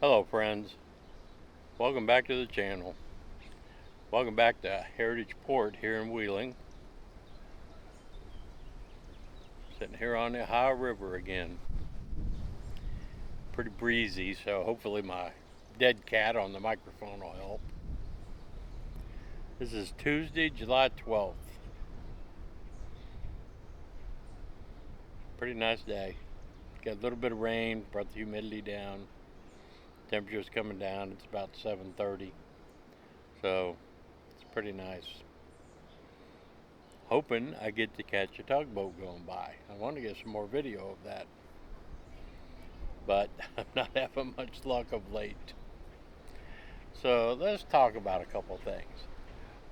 Hello friends, welcome back to the channel. Welcome back to Heritage Port here in Wheeling. Sitting here on the Ohio River again. Pretty breezy, so hopefully my dead cat on the microphone will help. This is Tuesday, July 12th. Pretty nice day. Got a little bit of rain, brought the humidity down. Temperature's coming down, it's about 7:30. So it's pretty nice. Hoping I get to catch a tugboat going by. I want to get some more video of that, but I'm not having much luck of late. So let's talk about a couple things.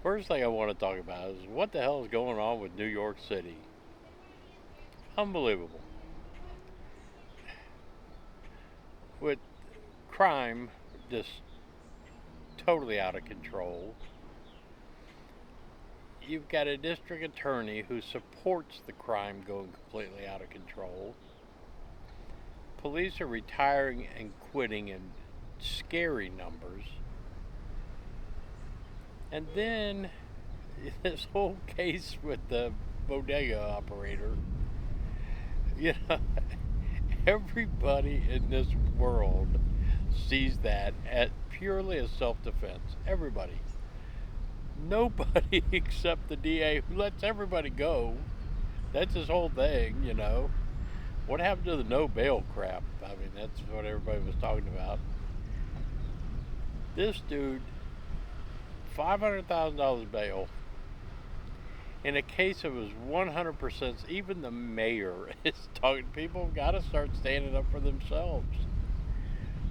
First thing I want to talk about is what the hell is going on with New York City. Unbelievable. With crime just totally out of control. You've got a district attorney who supports the crime going completely out of control. Police are retiring and quitting in scary numbers. And then this whole case with the bodega operator, you know, everybody in this world sees that as purely as self-defense. Everybody. Nobody except the DA who lets everybody go. That's his whole thing, you know. What happened to the no bail crap? I mean, that's what everybody was talking about. This dude, $500,000 bail. In a case it was 100%, even the mayor is talking. People have got to start standing up for themselves.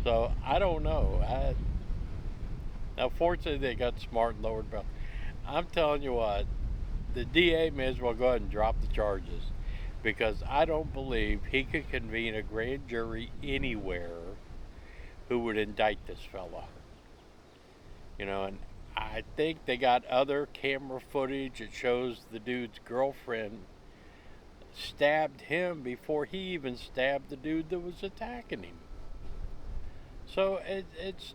So I don't know. Now, fortunately, they got smart and lowered bail. I'm telling you what, the DA may as well go ahead and drop the charges, because I don't believe he could convene a grand jury anywhere who would indict this fella. You know, and I think they got other camera footage that shows the dude's girlfriend stabbed him before he even stabbed the dude that was attacking him. So it's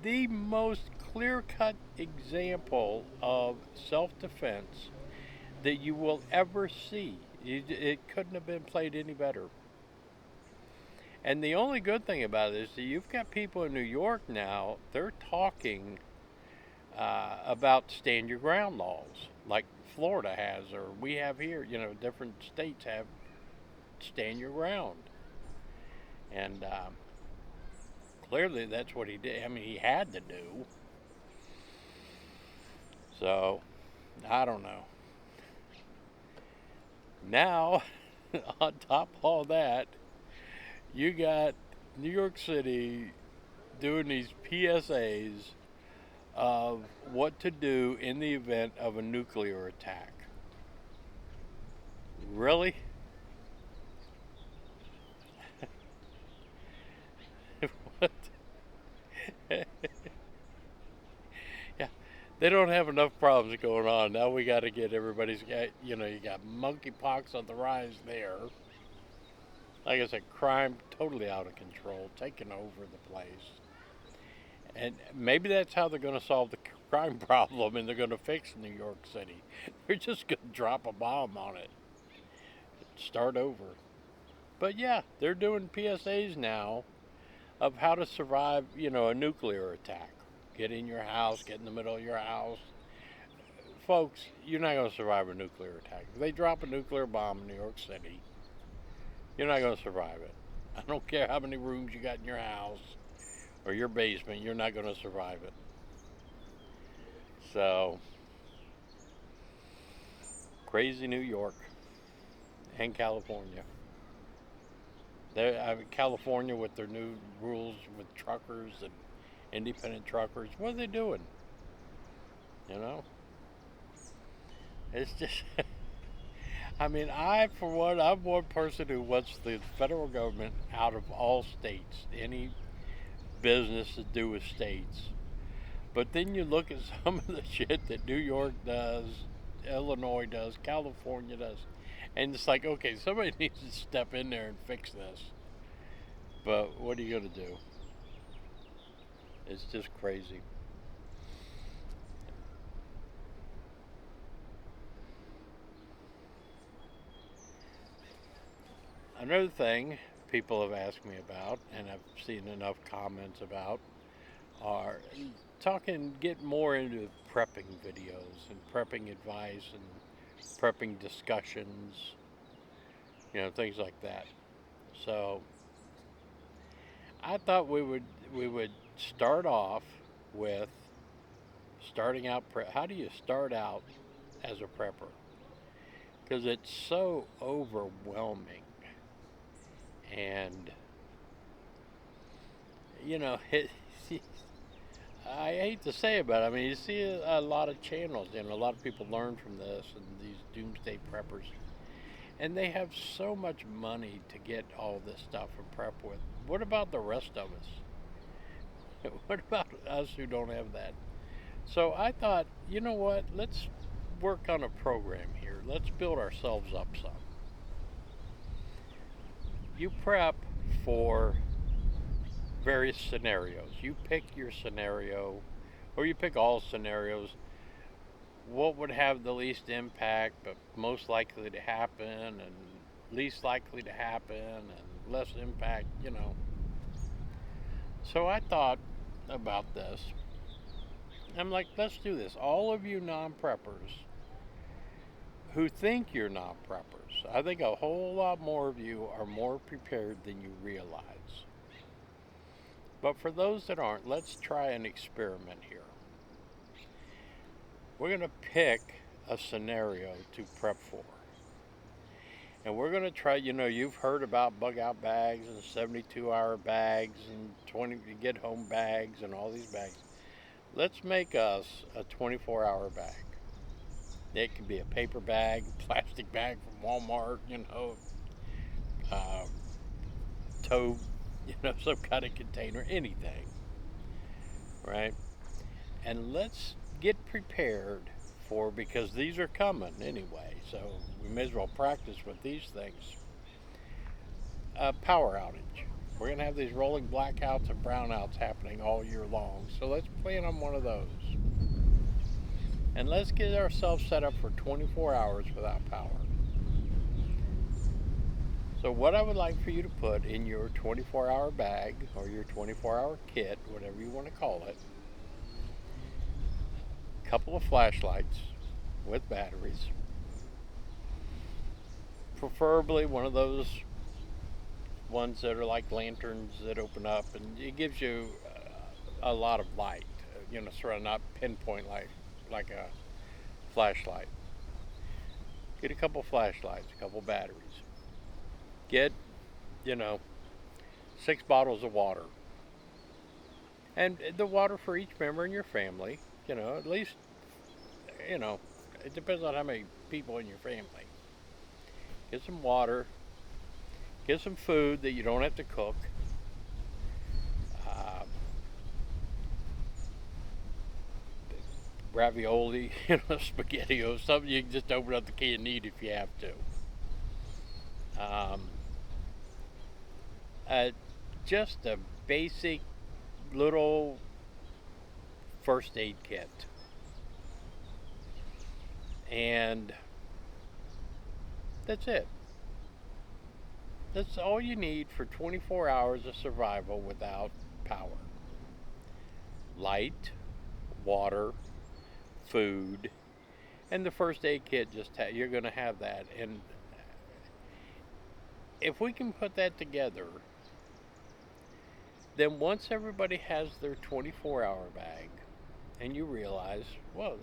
the most clear-cut example of self-defense that you will ever see. It couldn't have been played any better. And the only good thing about it is that you've got people in New York now, they're talking about stand your ground laws, like Florida has, or we have here. You know, different states have stand your ground. And clearly that's what he did. I mean, he had to do. So, I don't know. Now, on top of all that, you got New York City doing these PSAs of what to do in the event of a nuclear attack. Really? What? Yeah, they don't have enough problems going on. Now we got to get everybody's got, you know, you got monkeypox on the rise there. Like I said, crime totally out of control, taking over the place. And maybe that's how they're going to solve the crime problem, and they're going to fix New York City. They're just going to drop a bomb on it, start over. But yeah, they're doing PSAs now of how to survive, you know, a nuclear attack. Get in your house, get in the middle of your house. Folks, you're not going to survive a nuclear attack. If they drop a nuclear bomb in New York City, you're not going to survive it. I don't care how many rooms you got in your house or your basement, you're not going to survive it. So, crazy New York and California. California with their new rules with truckers and independent truckers. What are they doing? You know, it's just. I mean, for one, I'm one person who wants the federal government out of all states, any business to do with states. But then you look at some of the shit that New York does, Illinois does, California does, and it's like, okay, somebody needs to step in there and fix this. But what are you going to do? It's just crazy. Another thing people have asked me about, and I've seen enough comments about, are get more into prepping videos and prepping advice and prepping discussions, things like that. So I thought we would start off with starting out. How do you start out as a prepper? Because it's so overwhelming, and it, I hate to say it, but I mean, you see a lot of channels, and a lot of people learn from this, and these doomsday preppers, and they have so much money to get all this stuff and prep with. What about the rest of us? What about us who don't have that? So I thought, you know what? Let's work on a program here. Let's build ourselves up some. You prep for various scenarios. You pick your scenario, or you pick all scenarios. What would have the least impact, but most likely to happen, and least likely to happen, and less impact. So I thought about this. I'm like, let's do this. All of you non preppers who think you're non preppers, I think a whole lot more of you are more prepared than you realize. But for those that aren't, let's try an experiment here. We're going to pick a scenario to prep for. And we're going to try, you've heard about bug out bags and 72-hour bags and 20 get home bags and all these bags. Let's make us a 24-hour bag. It could be a paper bag, plastic bag from Walmart, uh, tote, some kind of container, anything, right? And let's get prepared because these are coming anyway, so we may as well practice with these things. Power outage. We're going to have these rolling blackouts and brownouts happening all year long, so let's plan on one of those. And let's get ourselves set up for 24 hours without power. So what I would like for you to put in your 24-hour bag or your 24-hour kit, whatever you want to call it, a couple of flashlights with batteries, preferably one of those ones that are like lanterns that open up, and it gives you a lot of light, sort of not pinpoint light like a flashlight. Get a couple flashlights, a couple batteries. Get, you know, 6 bottles of water. And the water for each member in your family, at least, you know, it depends on how many people in your family. Get some water. Get some food that you don't have to cook. Uh, Ravioli, spaghetti, or something you can just open up the can and eat if you have to. Uh, just a basic little first aid kit. And that's it. That's all you need for 24 hours of survival without power. Light, water, food, and the first aid kit. You're going to have that. And if we can put that together, then once everybody has their 24-hour bag, and you realize, well,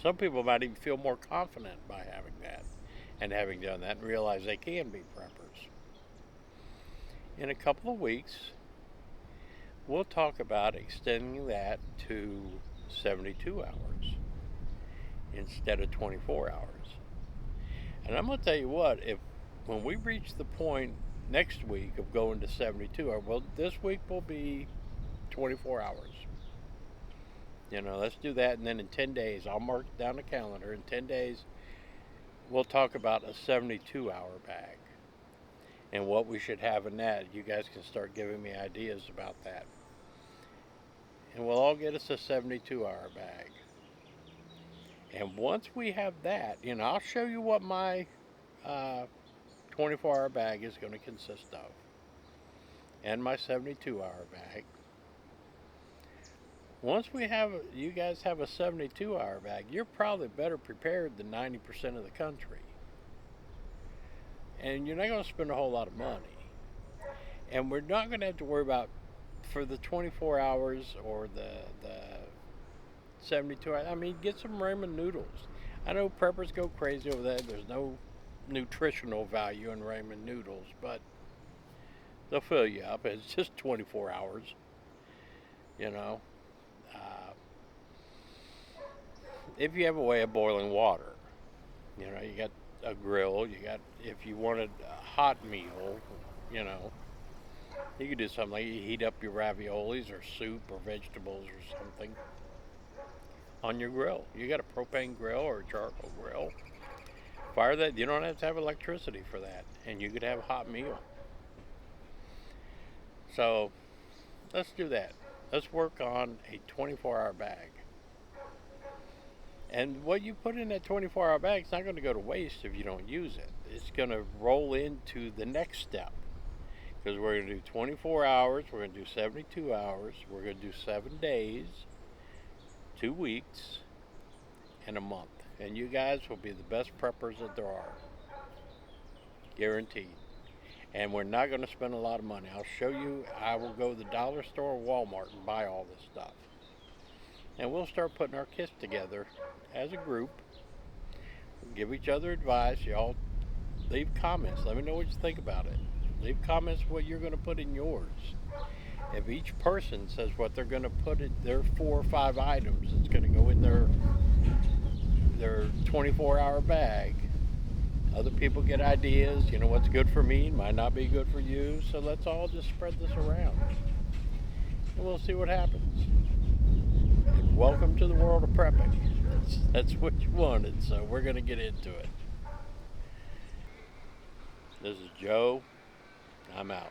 some people might even feel more confident by having that and having done that and realize they can be preppers. In a couple of weeks, we'll talk about extending that to 72 hours instead of 24 hours. And I'm going to tell you what, when we reach the point next week of going to 72 hours, well, this week will be 24 hours. Let's do that, and then in 10 days, I'll mark down the calendar. In 10 days, we'll talk about a 72-hour bag and what we should have in that. You guys can start giving me ideas about that. and we'll all get us a 72-hour bag. And once we have that, I'll show you what my 24-hour bag is going to consist of, and my 72-hour bag. Once you guys have a 72-hour bag, you're probably better prepared than 90% of the country. And you're not going to spend a whole lot of money. And we're not going to have to worry about, for the 24 hours or the 72 hours, get some ramen noodles. I know preppers go crazy over that. There's no nutritional value in ramen noodles, but they'll fill you up. It's just 24 hours, if you have a way of boiling water, you got a grill, if you wanted a hot meal, you could do something like you heat up your raviolis or soup or vegetables or something on your grill. You got a propane grill or a charcoal grill. Fire that. You don't have to have electricity for that, and you could have a hot meal. So let's do that. Let's work on a 24-hour bag. And what you put in that 24-hour bag is not going to go to waste if you don't use it. It's going to roll into the next step. Because we're going to do 24 hours, we're going to do 72 hours, we're going to do 7 days, 2 weeks, and a month. And you guys will be the best preppers that there are. Guaranteed. And we're not going to spend a lot of money. I'll show you. I will go to the dollar store or Walmart and buy all this stuff. And we'll start putting our kits together as a group. We'll give each other advice. Y'all leave comments. Let me know what you think about it. Leave comments what you're going to put in yours. If each person says what they're going to put in their 4 or 5 items that's going to go in their 24-hour bag, other people get ideas. What's good for me might not be good for you. So let's all just spread this around, and we'll see what happens. And welcome to the world of prepping. That's what you wanted, so we're going to get into it. This is Joe. I'm out.